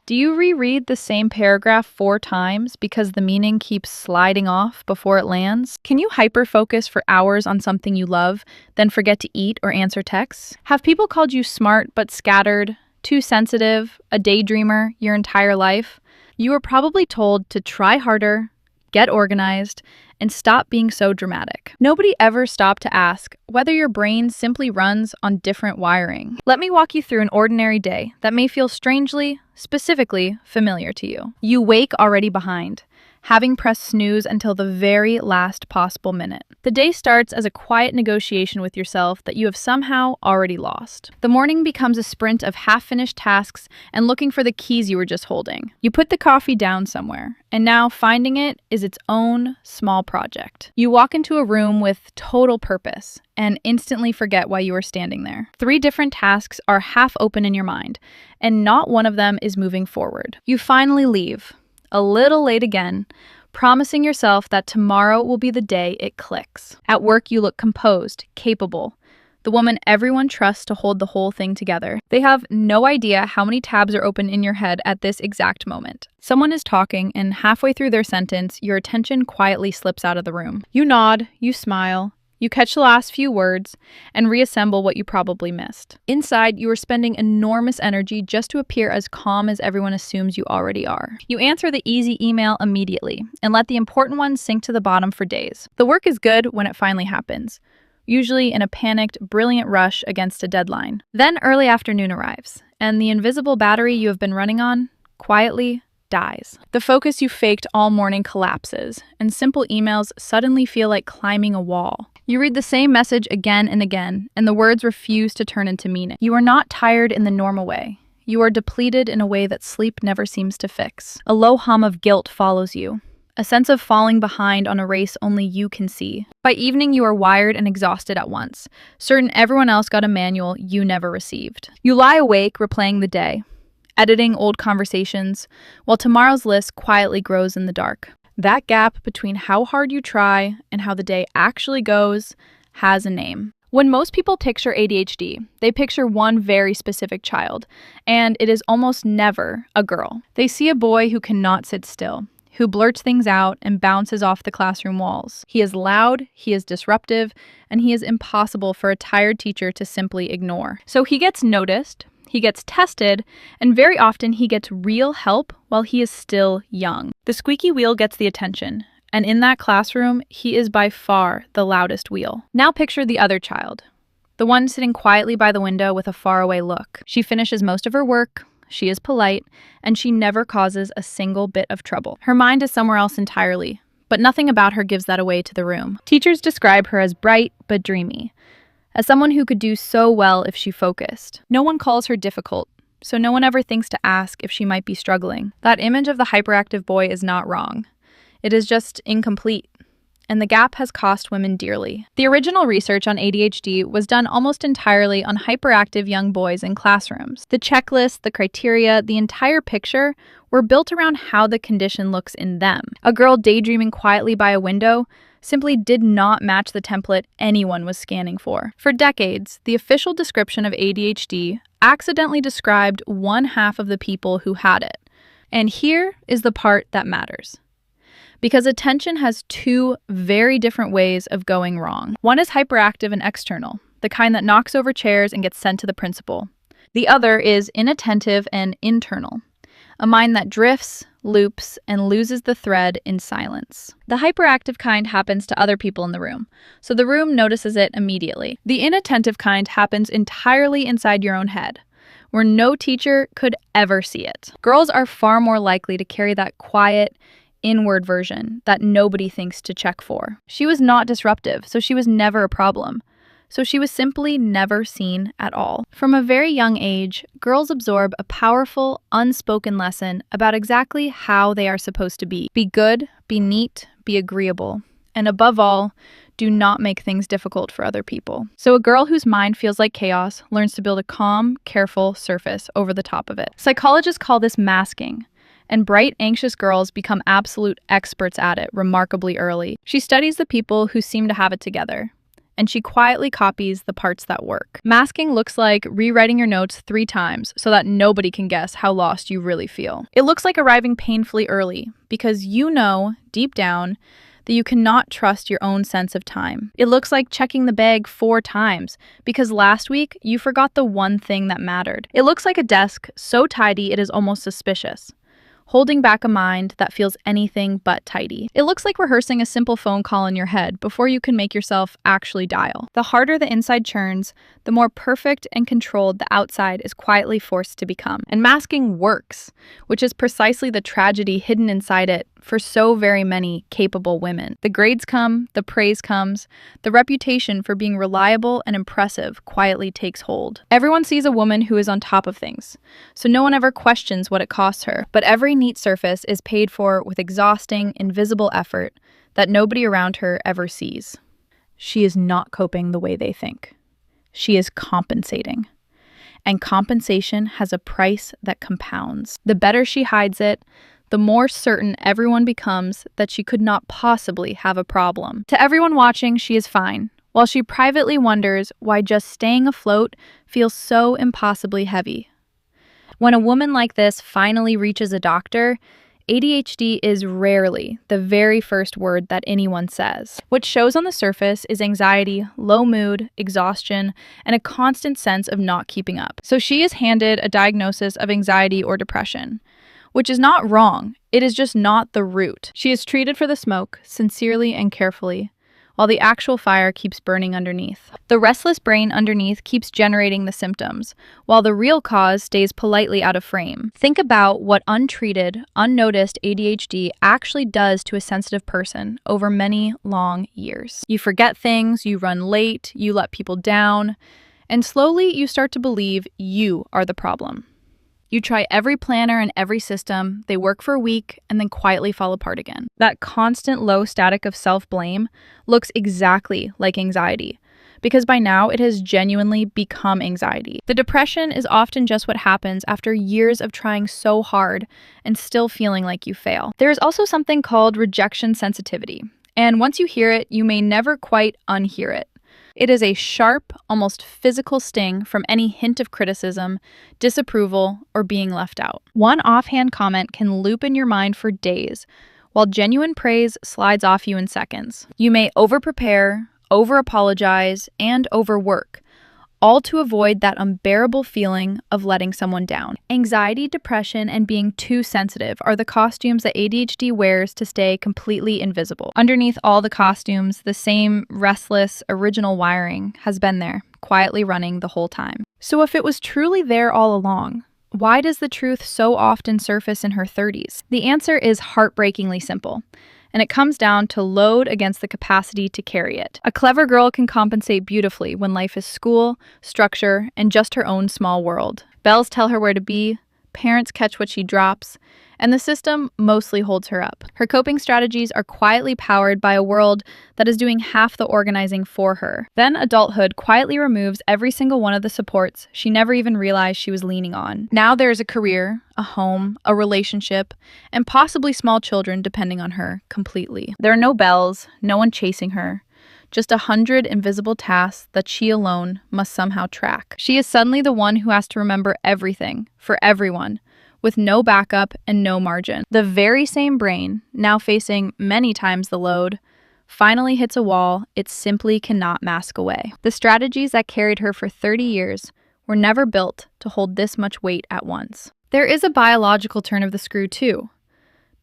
Do you reread the same paragraph 4 times because the meaning keeps sliding off before it lands? Can you hyperfocus for hours on something you love, then forget to eat or answer texts? Have people called you smart but scattered, too sensitive, a daydreamer your entire life? You were probably told to try harder, get organized, and stop being so dramatic. Nobody ever stopped to ask whether your brain simply runs on different wiring. Let me walk you through an ordinary day that may feel strangely, specifically familiar to you. You wake already behind, having pressed snooze until the very last possible minute. The day starts as a quiet negotiation with yourself that you have somehow already lost. The morning becomes a sprint of half-finished tasks and looking for the keys you were just holding. You put the coffee down somewhere, and now finding it is its own small project. You walk into a room with total purpose and instantly forget why you were standing there. 3 different tasks are half open in your mind, and not one of them is moving forward. You finally leave, a little late again, promising yourself that tomorrow will be the day it clicks. At work, you look composed, capable, the woman everyone trusts to hold the whole thing together. They have no idea how many tabs are open in your head at this exact moment. Someone is talking, and halfway through their sentence, your attention quietly slips out of the room. You nod, you smile, you catch the last few words, and reassemble what you probably missed. Inside, you are spending enormous energy just to appear as calm as everyone assumes you already are. You answer the easy email immediately, and let the important ones sink to the bottom for days. The work is good when it finally happens, usually in a panicked, brilliant rush against a deadline. Then early afternoon arrives, and the invisible battery you have been running on quietly dies. The focus you faked all morning collapses, and simple emails suddenly feel like climbing a wall. You read the same message again and again, and the words refuse to turn into meaning. You are not tired in the normal way. You are depleted in a way that sleep never seems to fix. A low hum of guilt follows you, a sense of falling behind on a race only you can see. By evening, you are wired and exhausted at once, certain everyone else got a manual you never received. You lie awake replaying the day, editing old conversations, while tomorrow's list quietly grows in the dark. That gap between how hard you try and how the day actually goes has a name. When most people picture ADHD, they picture one very specific child, and it is almost never a girl. They see a boy who cannot sit still, who blurts things out and bounces off the classroom walls. He is loud, he is disruptive, and he is impossible for a tired teacher to simply ignore. So he gets noticed, he gets tested, and very often he gets real help while he is still young. The squeaky wheel gets the attention, and in that classroom, he is by far the loudest wheel. Now picture the other child, the one sitting quietly by the window with a faraway look. She finishes most of her work, she is polite, and she never causes a single bit of trouble. Her mind is somewhere else entirely, but nothing about her gives that away to the room. Teachers describe her as bright but dreamy, as someone who could do so well if she focused. No one calls her difficult, so no one ever thinks to ask if she might be struggling. That image of the hyperactive boy is not wrong. It is just incomplete, and the gap has cost women dearly. The original research on ADHD was done almost entirely on hyperactive young boys in classrooms. The checklist, the criteria, the entire picture were built around how the condition looks in them. A girl daydreaming quietly by a window simply did not match the template anyone was scanning for. For decades, the official description of ADHD accidentally described one half of the people who had it. And here is the part that matters. Because attention has 2 very different ways of going wrong. One is hyperactive and external, the kind that knocks over chairs and gets sent to the principal. The other is inattentive and internal, a mind that drifts, loops, and loses the thread in silence. The hyperactive kind happens to other people in the room, so the room notices it immediately. The inattentive kind happens entirely inside your own head, where no teacher could ever see it. Girls are far more likely to carry that quiet, inward version that nobody thinks to check for. She was not disruptive, so she was never a problem. So she was simply never seen at all. From a very young age, girls absorb a powerful, unspoken lesson about exactly how they are supposed to be. Be good, be neat, be agreeable, and above all, do not make things difficult for other people. So a girl whose mind feels like chaos learns to build a calm, careful surface over the top of it. Psychologists call this masking, and bright, anxious girls become absolute experts at it remarkably early. She studies the people who seem to have it together, and she quietly copies the parts that work. Masking looks like rewriting your notes 3 times so that nobody can guess how lost you really feel. It looks like arriving painfully early because you know, deep down, that you cannot trust your own sense of time. It looks like checking the bag 4 times because last week you forgot the one thing that mattered. It looks like a desk so tidy it is almost suspicious, holding back a mind that feels anything but tidy. It looks like rehearsing a simple phone call in your head before you can make yourself actually dial. The harder the inside churns, the more perfect and controlled the outside is quietly forced to become. And masking works, which is precisely the tragedy hidden inside it for so very many capable women. The grades come, the praise comes, the reputation for being reliable and impressive quietly takes hold. Everyone sees a woman who is on top of things, so no one ever questions what it costs her. But every neat surface is paid for with exhausting, invisible effort that nobody around her ever sees. She is not coping the way they think. She is compensating. And compensation has a price that compounds. The better she hides it, the more certain everyone becomes that she could not possibly have a problem. To everyone watching, she is fine, while she privately wonders why just staying afloat feels so impossibly heavy. When a woman like this finally reaches a doctor, ADHD is rarely the very first word that anyone says. What shows on the surface is anxiety, low mood, exhaustion, and a constant sense of not keeping up. So she is handed a diagnosis of anxiety or depression, which is not wrong. It is just not the root. She is treated for the smoke, sincerely and carefully, while the actual fire keeps burning underneath. The restless brain underneath keeps generating the symptoms, while the real cause stays politely out of frame. Think about what untreated, unnoticed ADHD actually does to a sensitive person over many long years. You forget things, you run late, you let people down, and slowly you start to believe you are the problem. You try every planner and every system, they work for a week, and then quietly fall apart again. That constant low static of self-blame looks exactly like anxiety, because by now it has genuinely become anxiety. The depression is often just what happens after years of trying so hard and still feeling like you fail. There is also something called rejection sensitivity, and once you hear it, you may never quite unhear it. It is a sharp, almost physical sting from any hint of criticism, disapproval, or being left out. One offhand comment can loop in your mind for days, while genuine praise slides off you in seconds. You may over-prepare, over-apologize, and overwork, all to avoid that unbearable feeling of letting someone down. Anxiety, depression, and being too sensitive are the costumes that ADHD wears to stay completely invisible. Underneath all the costumes, the same restless, original wiring has been there, quietly running the whole time. So if it was truly there all along, why does the truth so often surface in her 30s? The answer is heartbreakingly simple, and it comes down to load against the capacity to carry it. A clever girl can compensate beautifully when life is school, structure, and just her own small world. Bells tell her where to be, parents catch what she drops, and the system mostly holds her up. Her coping strategies are quietly powered by a world that is doing half the organizing for her. Then adulthood quietly removes every single one of the supports she never even realized she was leaning on. Now there is a career, a home, a relationship, and possibly small children depending on her completely. There are no bells, no one chasing her, just 100 invisible tasks that she alone must somehow track. She is suddenly the one who has to remember everything for everyone, with no backup and no margin. The very same brain, now facing many times the load, finally hits a wall it simply cannot mask away. The strategies that carried her for 30 years were never built to hold this much weight at once. There is a biological turn of the screw too,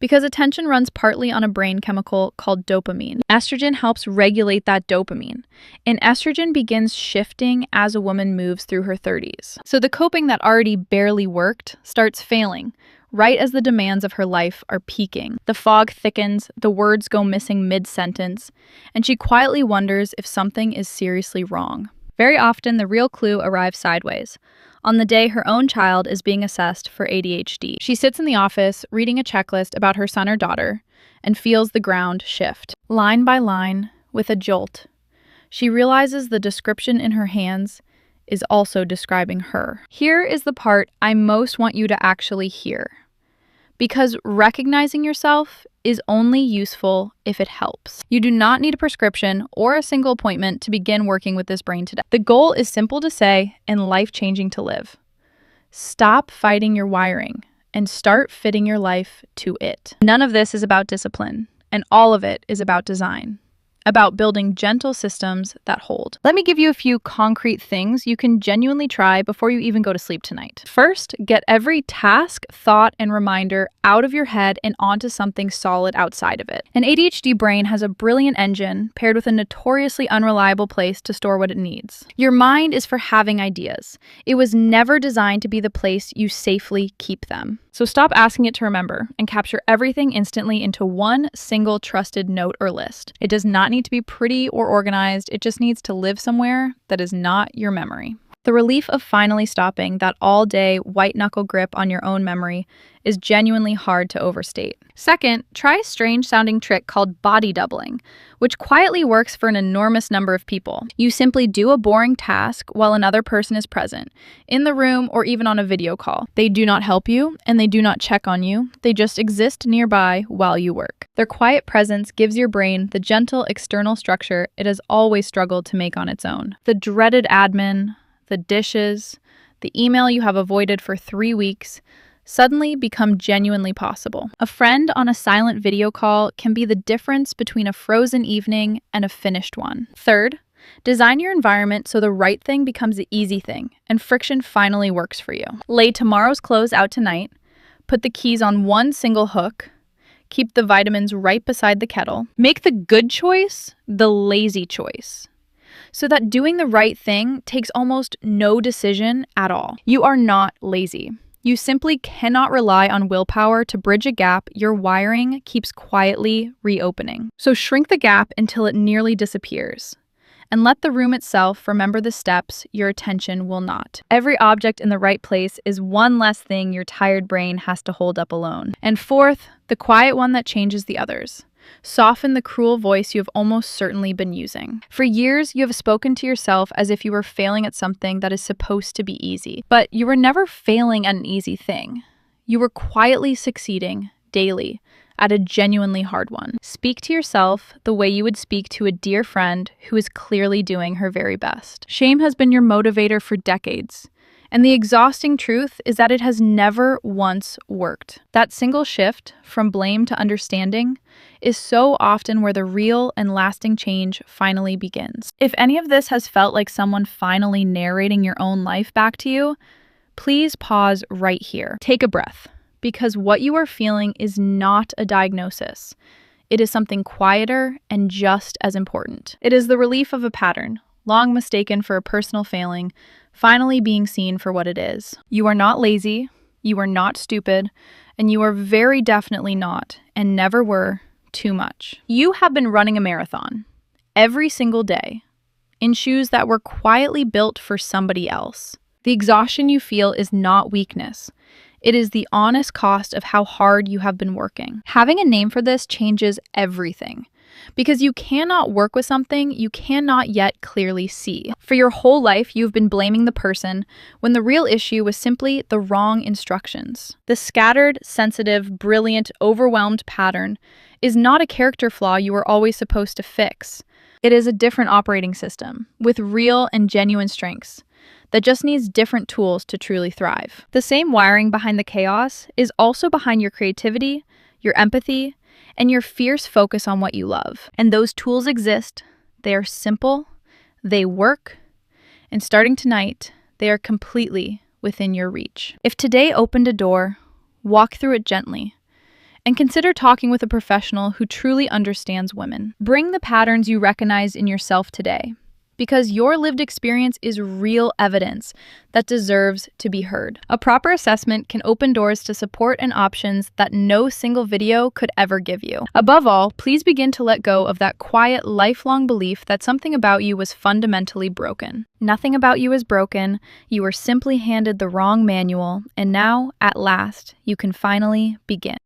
because attention runs partly on a brain chemical called dopamine. Estrogen helps regulate that dopamine, and estrogen begins shifting as a woman moves through her 30s. So the coping that already barely worked starts failing, right as the demands of her life are peaking. The fog thickens, the words go missing mid-sentence, and she quietly wonders if something is seriously wrong. Very often, the real clue arrives sideways, on the day her own child is being assessed for ADHD. She sits in the office, reading a checklist about her son or daughter, and feels the ground shift. Line by line, with a jolt, she realizes the description in her hands is also describing her. Here is the part I most want you to actually hear. Because recognizing yourself is only useful if it helps. You do not need a prescription or a single appointment to begin working with this brain today. The goal is simple to say and life-changing to live. Stop fighting your wiring and start fitting your life to it. None of this is about discipline, and all of it is about design, about building gentle systems that hold. Let me give you a few concrete things you can genuinely try before you even go to sleep tonight. First, get every task, thought, and reminder out of your head and onto something solid outside of it. An ADHD brain has a brilliant engine paired with a notoriously unreliable place to store what it needs. Your mind is for having ideas. It was never designed to be the place you safely keep them. So stop asking it to remember and capture everything instantly into one single trusted note or list. It does not need to be pretty or organized. It just needs to live somewhere that is not your memory. The relief of finally stopping that all-day white-knuckle grip on your own memory is genuinely hard to overstate. Second, try a strange-sounding trick called body doubling, which quietly works for an enormous number of people. You simply do a boring task while another person is present, in the room or even on a video call. They do not help you, and they do not check on you. They just exist nearby while you work. Their quiet presence gives your brain the gentle external structure it has always struggled to make on its own. The dreaded admin, the dishes, the email you have avoided for 3 weeks suddenly become genuinely possible. A friend on a silent video call can be the difference between a frozen evening and a finished one. Third, design your environment so the right thing becomes the easy thing and friction finally works for you. Lay tomorrow's clothes out tonight, put the keys on one single hook, keep the vitamins right beside the kettle. Make the good choice the lazy choice, so that doing the right thing takes almost no decision at all. You are not lazy. You simply cannot rely on willpower to bridge a gap your wiring keeps quietly reopening. So shrink the gap until it nearly disappears, and let the room itself remember the steps your attention will not. Every object in the right place is one less thing your tired brain has to hold up alone. And fourth, the quiet one that changes the others. Soften the cruel voice you have almost certainly been using. For years, you have spoken to yourself as if you were failing at something that is supposed to be easy. But you were never failing at an easy thing. You were quietly succeeding, daily, at a genuinely hard one. Speak to yourself the way you would speak to a dear friend who is clearly doing her very best. Shame has been your motivator for decades. And the exhausting truth is that it has never once worked. That single shift from blame to understanding is so often where the real and lasting change finally begins. If any of this has felt like someone finally narrating your own life back to you, please pause right here. Take a breath, because what you are feeling is not a diagnosis. It is something quieter and just as important. It is the relief of a pattern, long mistaken for a personal failing, finally being seen for what it is. You are not lazy, you are not stupid, and you are very definitely not, and never were, too much. You have been running a marathon every single day in shoes that were quietly built for somebody else. The exhaustion you feel is not weakness. It is the honest cost of how hard you have been working. Having a name for this changes everything. Because you cannot work with something you cannot yet clearly see. For your whole life, you've been blaming the person when the real issue was simply the wrong instructions. The scattered, sensitive, brilliant, overwhelmed pattern is not a character flaw you were always supposed to fix. It is a different operating system with real and genuine strengths that just needs different tools to truly thrive. The same wiring behind the chaos is also behind your creativity, your empathy, and your fierce focus on what you love. And those tools exist. They are simple, they work, and starting tonight, they are completely within your reach. If today opened a door, walk through it gently, and consider talking with a professional who truly understands women. Bring the patterns you recognize in yourself today, because your lived experience is real evidence that deserves to be heard. A proper assessment can open doors to support and options that no single video could ever give you. Above all, please begin to let go of that quiet, lifelong belief that something about you was fundamentally broken. Nothing about you is broken. You were simply handed the wrong manual, and now, at last, you can finally begin.